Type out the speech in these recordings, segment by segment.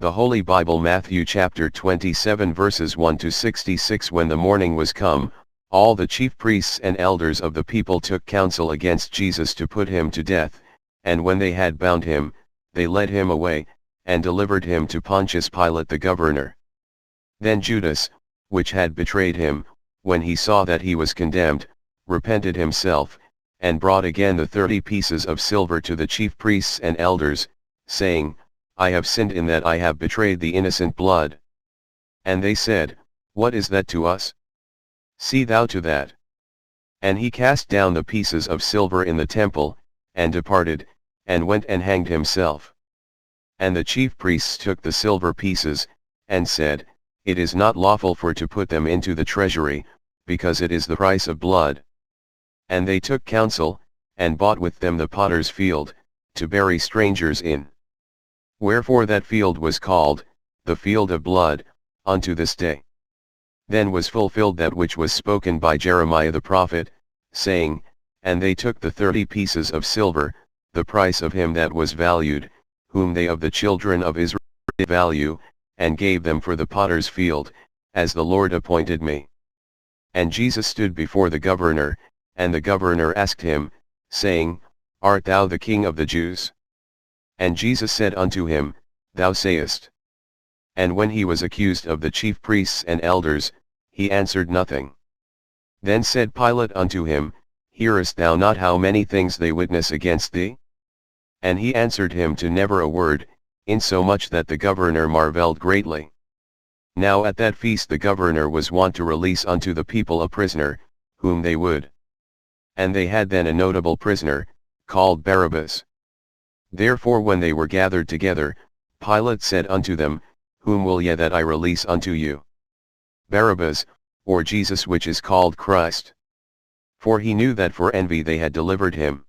The Holy Bible, Matthew chapter 27 verses 1 to 66. When the morning was come, all the chief priests and elders of the people took counsel against Jesus to put him to death, and when they had bound him, they led him away, and delivered him to Pontius Pilate the governor. Then Judas, which had betrayed him, when he saw that he was condemned, repented himself, and brought again the 30 pieces of silver to the chief priests and elders, saying, I have sinned in that I have betrayed the innocent blood. And they said, What is that to us? See thou to that. And he cast down the pieces of silver in the temple, and departed, and went and hanged himself. And the chief priests took the silver pieces, and said, It is not lawful for to put them into the treasury, because it is the price of blood. And they took counsel, and bought with them the potter's field, to bury strangers in. Wherefore that field was called, the field of blood, unto this day. Then was fulfilled that which was spoken by Jeremiah the prophet, saying, And they took the 30 pieces of silver, the price of him that was valued, whom they of the children of Israel did value, and gave them for the potter's field, as the Lord appointed me. And Jesus stood before the governor, and the governor asked him, saying, Art thou the King of the Jews? And Jesus said unto him, Thou sayest. And when he was accused of the chief priests and elders, he answered nothing. Then said Pilate unto him, Hearest thou not how many things they witness against thee? And he answered him to never a word, insomuch that the governor marvelled greatly. Now at that feast the governor was wont to release unto the people a prisoner, whom they would. And they had then a notable prisoner, called Barabbas. Therefore when they were gathered together, Pilate said unto them, Whom will ye that I release unto you? Barabbas, or Jesus which is called Christ? For he knew that for envy they had delivered him.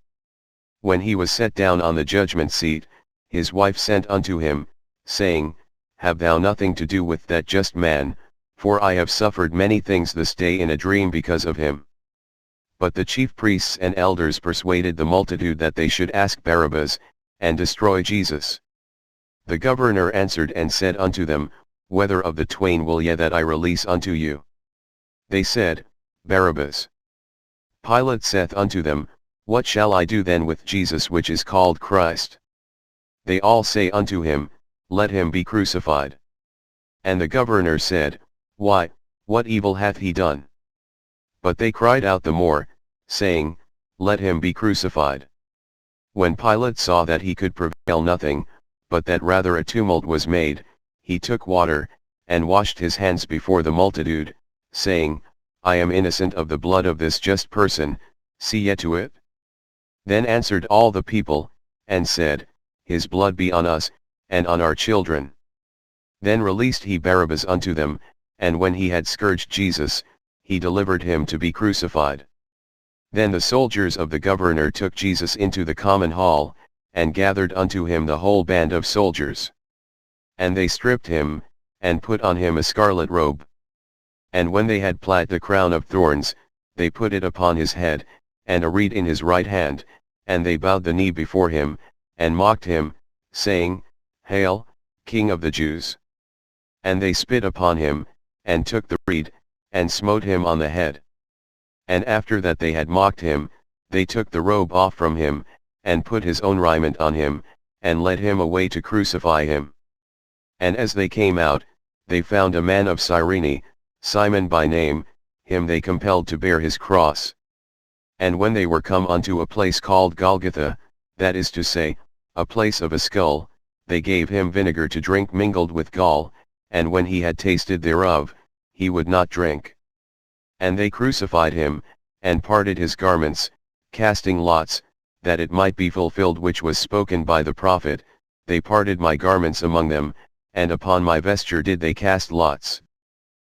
When he was set down on the judgment seat, his wife sent unto him, saying, Have thou nothing to do with that just man, for I have suffered many things this day in a dream because of him. But the chief priests and elders persuaded the multitude that they should ask Barabbas, and destroy Jesus. The governor answered and said unto them, Whether of the twain will ye that I release unto you? They said, Barabbas. Pilate saith unto them, What shall I do then with Jesus which is called Christ? They all say unto him, Let him be crucified. And the governor said, Why, what evil hath he done? But they cried out the more, saying, Let him be crucified. When Pilate saw that he could prevail nothing, but that rather a tumult was made, he took water, and washed his hands before the multitude, saying, I am innocent of the blood of this just person, see ye to it. Then answered all the people, and said, His blood be on us, and on our children. Then released he Barabbas unto them, and when he had scourged Jesus, he delivered him to be crucified. Then the soldiers of the governor took Jesus into the common hall, and gathered unto him the whole band of soldiers. And they stripped him, and put on him a scarlet robe. And when they had plied the crown of thorns, they put it upon his head, and a reed in his right hand, and they bowed the knee before him, and mocked him, saying, Hail, King of the Jews! And they spit upon him, and took the reed, and smote him on the head. And after that they had mocked him, they took the robe off from him, and put his own raiment on him, and led him away to crucify him. And as they came out, they found a man of Cyrene, Simon by name, him they compelled to bear his cross. And when they were come unto a place called Golgotha, that is to say, a place of a skull, they gave him vinegar to drink mingled with gall, and when he had tasted thereof, he would not drink. And they crucified him, and parted his garments, casting lots, that it might be fulfilled which was spoken by the prophet, They parted my garments among them, and upon my vesture did they cast lots.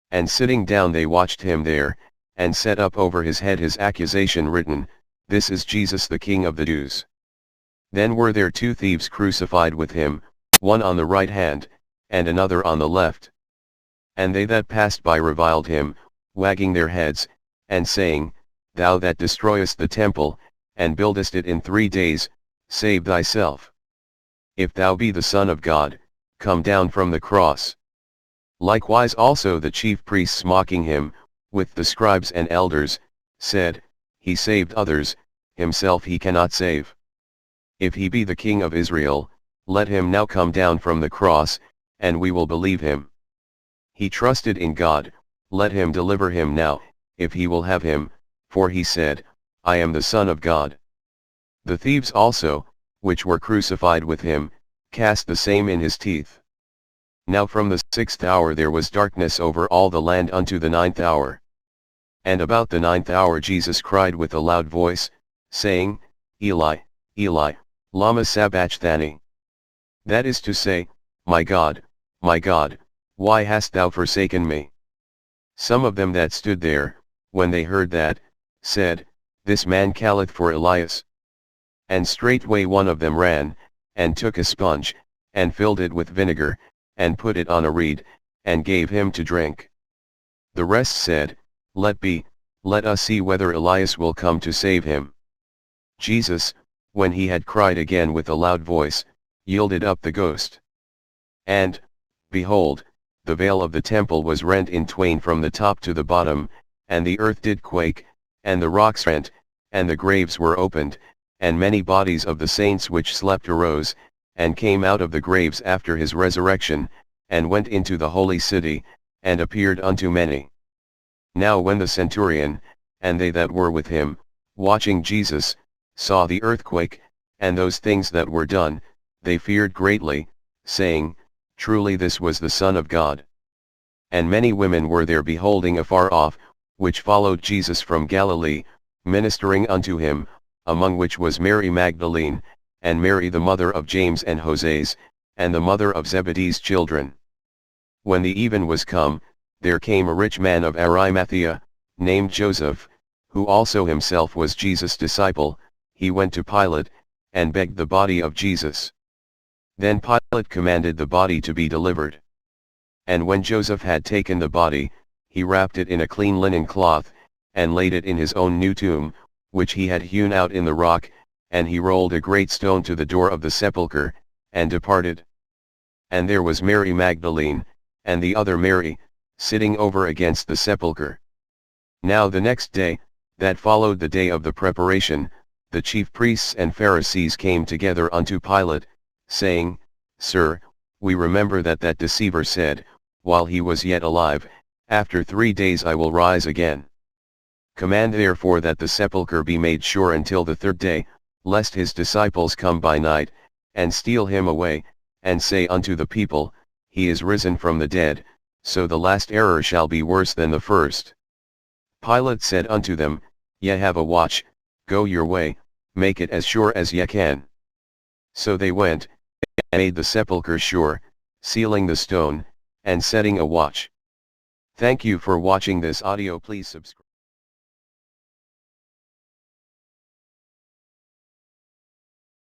And sitting down they watched him there, and set up over his head his accusation written, This is Jesus the King of the Jews. Then were there 2 thieves crucified with him, one on the right hand, and another on the left. And they that passed by reviled him, wagging their heads, and saying, Thou that destroyest the temple, and buildest it in 3 days, save thyself. If thou be the Son of God, come down from the cross. Likewise also the chief priests mocking him, with the scribes and elders, said, He saved others, himself he cannot save. If he be the King of Israel, let him now come down from the cross, and we will believe him. He trusted in God, let him deliver him now, if he will have him, for he said, I am the Son of God. The thieves also, which were crucified with him, cast the same in his teeth. Now from the 6th hour there was darkness over all the land unto the 9th hour. And about the 9th hour Jesus cried with a loud voice, saying, Eli, Eli, lama sabachthani. That is to say, my God, why hast thou forsaken me? Some of them that stood there, when they heard that, said, This man calleth for Elias. And straightway one of them ran, and took a sponge, and filled it with vinegar, and put it on a reed, and gave him to drink. The rest said, Let be, let us see whether Elias will come to save him. Jesus, when he had cried again with a loud voice, yielded up the ghost. And, behold, the veil of the temple was rent in twain from the top to the bottom, and the earth did quake, and the rocks rent, and the graves were opened, and many bodies of the saints which slept arose, and came out of the graves after his resurrection, and went into the holy city, and appeared unto many. Now when the centurion, and they that were with him, watching Jesus, saw the earthquake, and those things that were done, they feared greatly, saying, Truly this was the Son of God. And many women were there beholding afar off, which followed Jesus from Galilee, ministering unto him, among which was Mary Magdalene, and Mary the mother of James and Joses, and the mother of Zebedee's children. When the even was come, there came a rich man of Arimathea, named Joseph, who also himself was Jesus' disciple. He went to Pilate, and begged the body of Jesus. Then Pilate commanded the body to be delivered. And when Joseph had taken the body, he wrapped it in a clean linen cloth, and laid it in his own new tomb, which he had hewn out in the rock, and he rolled a great stone to the door of the sepulchre, and departed. And there was Mary Magdalene, and the other Mary, sitting over against the sepulchre. Now the next day, that followed the day of the preparation, the chief priests and Pharisees came together unto Pilate, saying, Sir, we remember that deceiver said, while he was yet alive, After 3 days I will rise again. Command therefore that the sepulchre be made sure until the 3rd day, lest his disciples come by night, and steal him away, and say unto the people, He is risen from the dead, so the last error shall be worse than the first. Pilate said unto them, Ye have a watch, go your way, make it as sure as ye can. So they went, and made the sepulchre sure, sealing the stone, and setting a watch. Thank you for watching this audio. Please subscribe.